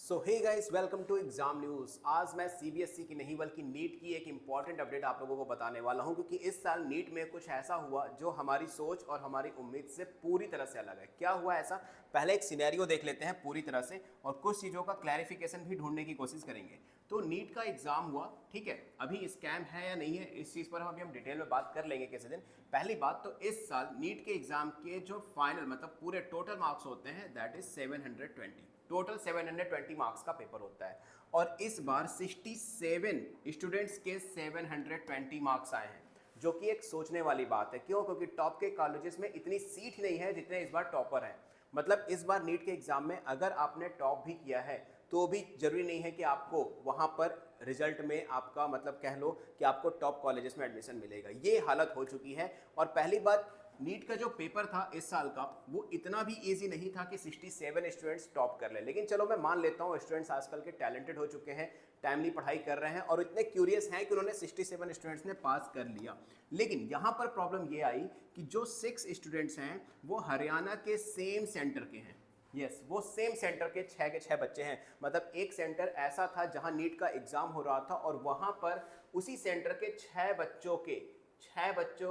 So hey guys, welcome to exam news. आज मैं CBSE की नहीं बल्कि नीट की एक इंपॉर्टेंट अपडेट आप लोगों को बताने वाला हूं, क्योंकि इस साल नीट में कुछ ऐसा हुआ जो हमारी सोच और हमारी उम्मीद से पूरी तरह से अलग है। क्या हुआ ऐसा, पहले एक सिनेरियो देख लेते हैं पूरी तरह से और कुछ चीज़ों का क्लैरिफिकेशन भी ढूंढने की कोशिश करेंगे। तो नीट का एग्जाम हुआ, ठीक है। अभी स्कैम है या नहीं है इस चीज़ पर हम डिटेल में बात कर लेंगे किसी दिन। पहली बात तो इस साल नीट के एग्जाम के जो फाइनल मतलब पूरे टोटल मार्क्स होते हैं दैट इज 720। टोटल 720 मार्क्स का पेपर होता है और इस बार 67 स्टूडेंट्स के 720 मार्क्स आए हैं, जो कि एक सोचने वाली बात है। क्यों? क्योंकि टॉप के कॉलेजेस में इतनी सीट नहीं है जितने इस बार टॉपर हैं। मतलब इस बार नीट के एग्जाम में अगर आपने टॉप भी किया है तो भी जरूरी नहीं है कि आपको वहां पर रिजल्ट में आपका मतलब कह लो कि आपको टॉप कॉलेजेस में एडमिशन मिलेगा। ये हालत हो चुकी है। और पहली बात, नीट का जो पेपर था इस साल का वो इतना भी इजी नहीं था कि 67 स्टूडेंट्स टॉप कर ले। लेकिन चलो मैं मान लेता हूँ स्टूडेंट्स आजकल के टैलेंटेड हो चुके हैं, टाइमली पढ़ाई कर रहे हैं और इतने क्यूरियस हैं कि उन्होंने 67 स्टूडेंट्स ने पास कर लिया। लेकिन यहाँ पर प्रॉब्लम ये आई कि जो 6 स्टूडेंट्स हैं वो हरियाणा के सेम सेंटर के हैं। यस, वो सेम सेंटर के 6 के 6 बच्चे हैं। मतलब एक सेंटर ऐसा था जहां नीट का एग्जाम हो रहा था और वहां पर उसी सेंटर के 6 बच्चों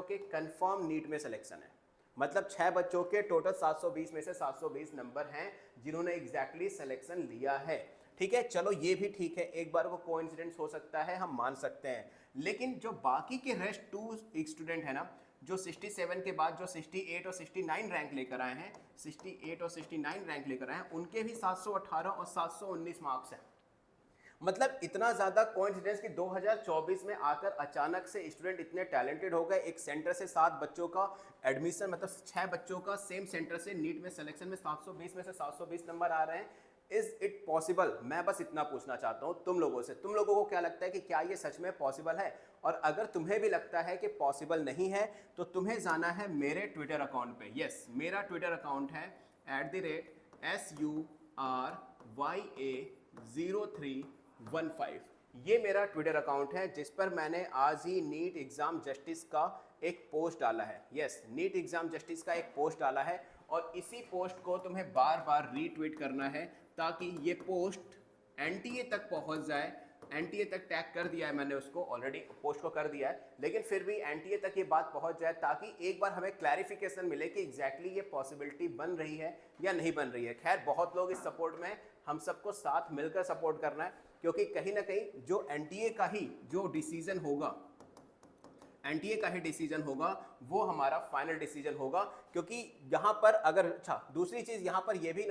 के कंफर्म नीट में सिलेक्शन है। मतलब 6 बच्चों के टोटल 720 में से 720 नंबर हैं जिन्होंने एग्जैक्टली सिलेक्शन लिया है। ठीक है, चलो ये भी ठीक है, एक बार को कोइंसिडेंस हो सकता है, हम मान सकते हैं। लेकिन जो बाकी के रेस्ट 2 स्टूडेंट है ना, जो 67 के बाद जो 68 और 69 रैंक लेकर आए हैं, 68 और 69 रैंक लेकर आए हैं, उनके भी 718 और 719 मार्क्स हैं। मतलब इतना ज्यादा कोइंसिडेंस कि 2024 में आकर अचानक से स्टूडेंट इतने टैलेंटेड हो गए। एक सेंटर से 7 बच्चों का एडमिशन, मतलब 6 बच्चों का सेम सेंटर से नीट में सिलेक्शन में 720 में से 720 नंबर आ रहे हैं। Is it possible? मैं बस इतना पूछना चाहता हूं तुम लोगों से, तुम लोगों को क्या लगता है कि क्या ये सच में पॉसिबल है? और अगर तुम्हें भी लगता है कि पॉसिबल नहीं है तो तुम्हें जाना है मेरे ट्विटर अकाउंट पे। यस, मेरा ट्विटर अकाउंट है @SURYA0315। ये मेरा ट्विटर अकाउंट है जिस पर मैंने आज ही नीट एग्जाम जस्टिस का एक पोस्ट डाला है। यस, नीट एग्जाम जस्टिस का एक पोस्ट डाला है और इसी पोस्ट को तुम्हें बार बार रीट्वीट करना है ताकि ये पोस्ट एनटीए तक पहुंच जाए। एनटीए तक टैग कर दिया है मैंने, उसको ऑलरेडी पोस्ट को कर दिया है, लेकिन फिर भी एनटीए तक ये बात पहुंच जाए ताकि एक बार हमें क्लैरिफिकेशन मिले कि एग्जैक्टली ये पॉसिबिलिटी बन रही है या नहीं बन रही है। खैर, बहुत लोग इस सपोर्ट में, हम सबको साथ मिलकर सपोर्ट करना है, क्योंकि कहीं ना कहीं जो एनटीए का ही जो डिसीजन होगा, एनटीए का ही डिसीजन होगा, वो हमारा फाइनल डिसीजन होगा। क्योंकि यहां पर अगर, अच्छा दूसरी चीज यहां पर ये भी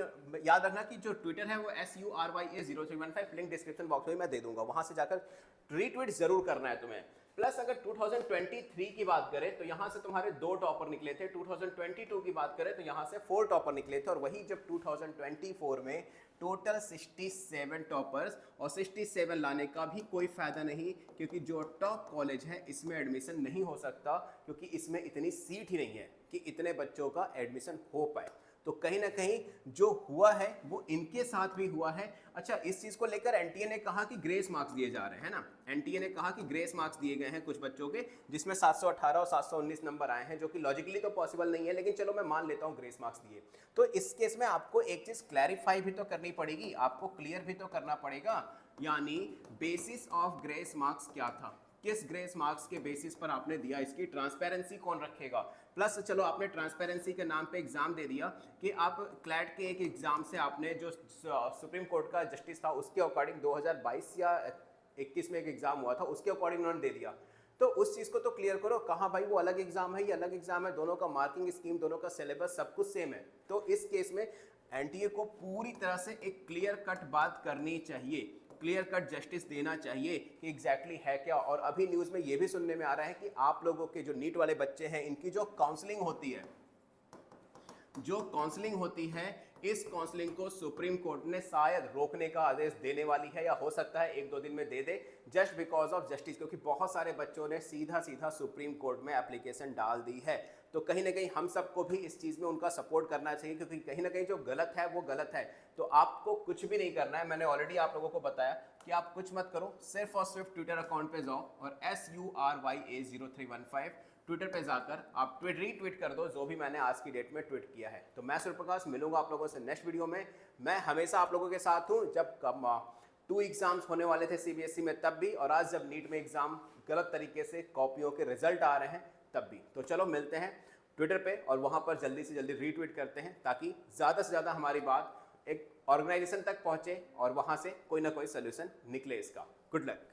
याद रखना कि जो ट्विटर है वो SURYA0315, लिंक डिस्क्रिप्शन बॉक्स में मैं दे दूंगा, वहां से जाकर रीट्वीट जरूर करना है तुम्हें। प्लस अगर 2023 की बात करें तो यहां से तुम्हारे 2 टॉपर निकले थे, 2022 की बात करें तो यहां से 4 टॉपर निकले थे, और वही जब 2024 में टोटल 67 टॉपर्स, और 67 लाने का भी कोई फायदा नहीं, क्योंकि जो टॉप कॉलेज है इसमें एडमिशन नहीं हो सकता, क्योंकि इसमें इतनी सीट ही नहीं है कि इतने बच्चों का एडमिशन हो पाए। तो कहीं ना कहीं जो हुआ है वो इनके साथ भी हुआ है। अच्छा, इस चीज को लेकर एनटीए ने कहा कि ग्रेस मार्क्स दिए जा रहे हैं ना, एनटीए ने कहा कि ग्रेस मार्क्स दिए गए हैं कुछ बच्चों के, जिसमें 718 और 719 नंबर आए हैं, जो कि लॉजिकली तो पॉसिबल नहीं है, लेकिन चलो मैं मान लेता हूं ग्रेस मार्क्स दिए। तो इस केस में आपको एक चीज क्लैरिफाई भी तो करनी पड़ेगी, आपको क्लियर भी तो करना पड़ेगा, यानी बेसिस ऑफ ग्रेस मार्क्स क्या था, किस ग्रेस मार्क्स के बेसिस पर आपने दिया, इसकी ट्रांसपेरेंसी कौन रखेगा। प्लस चलो आपने ट्रांसपेरेंसी के नाम पे एग्जाम दे दिया कि आप क्लैट के एक एग्जाम से आपने जो सुप्रीम कोर्ट का जस्टिस था उसके अकॉर्डिंग 2022 या 21 में एक एग्जाम हुआ था उसके अकॉर्डिंग उन्होंने दे दिया। तो उस चीज को तो क्लियर करो, कहाँ भाई वो अलग एग्जाम है, ये अलग एग्जाम है, दोनों का मार्किंग स्कीम, दोनों का सिलेबस सब कुछ सेम है। तो इस केस में एनटीए को पूरी तरह से एक क्लियर कट बात करनी चाहिए, क्लियर कट जस्टिस देना चाहिए कि एग्जैक्टली है क्या। और अभी न्यूज़ में ये भी सुनने में आ रहा है कि आप लोगों के जो नीट वाले बच्चे हैं इनकी जो काउंसलिंग होती है, जो काउंसलिंग होती है, इस काउंसलिंग को सुप्रीम कोर्ट ने शायद रोकने का आदेश देने वाली है, या हो सकता है 1-2 दिन में दे दे, जस्ट बिकॉज ऑफ जस्टिस, क्योंकि बहुत सारे बच्चों ने सीधा सीधा सुप्रीम कोर्ट में एप्लीकेशन डाल दी है। तो कहीं ना कहीं हम सबको भी इस चीज़ में उनका सपोर्ट करना चाहिए, क्योंकि कहीं ना कहीं जो गलत है वो गलत है। तो आपको कुछ भी नहीं करना है, मैंने ऑलरेडी आप लोगों को बताया कि आप कुछ मत करो, सिर्फ और सिर्फ ट्विटर अकाउंट पे जाओ और SURYA0315 ट्विटर पे जाकर आप रीट्वीट कर दो जो भी मैंने आज की डेट में ट्वीट किया है। तो मैं सूर्यप्रकाश मिलूंगा आप लोगों से नेक्स्ट वीडियो में। मैं हमेशा आप लोगों के साथ हूँ, जब 2 एग्जाम्स होने वाले थे सीबीएसई में तब भी, और आज जब नीट में एग्जाम गलत तरीके से कॉपियों के रिजल्ट आ रहे हैं तब भी। तो चलो मिलते हैं ट्विटर पे और वहाँ पर जल्दी से जल्दी रीट्वीट करते हैं ताकि ज़्यादा से ज़्यादा हमारी बात एक ऑर्गेनाइजेशन तक पहुँचे और वहाँ से कोई ना कोई सोल्यूशन निकले इसका। Good luck.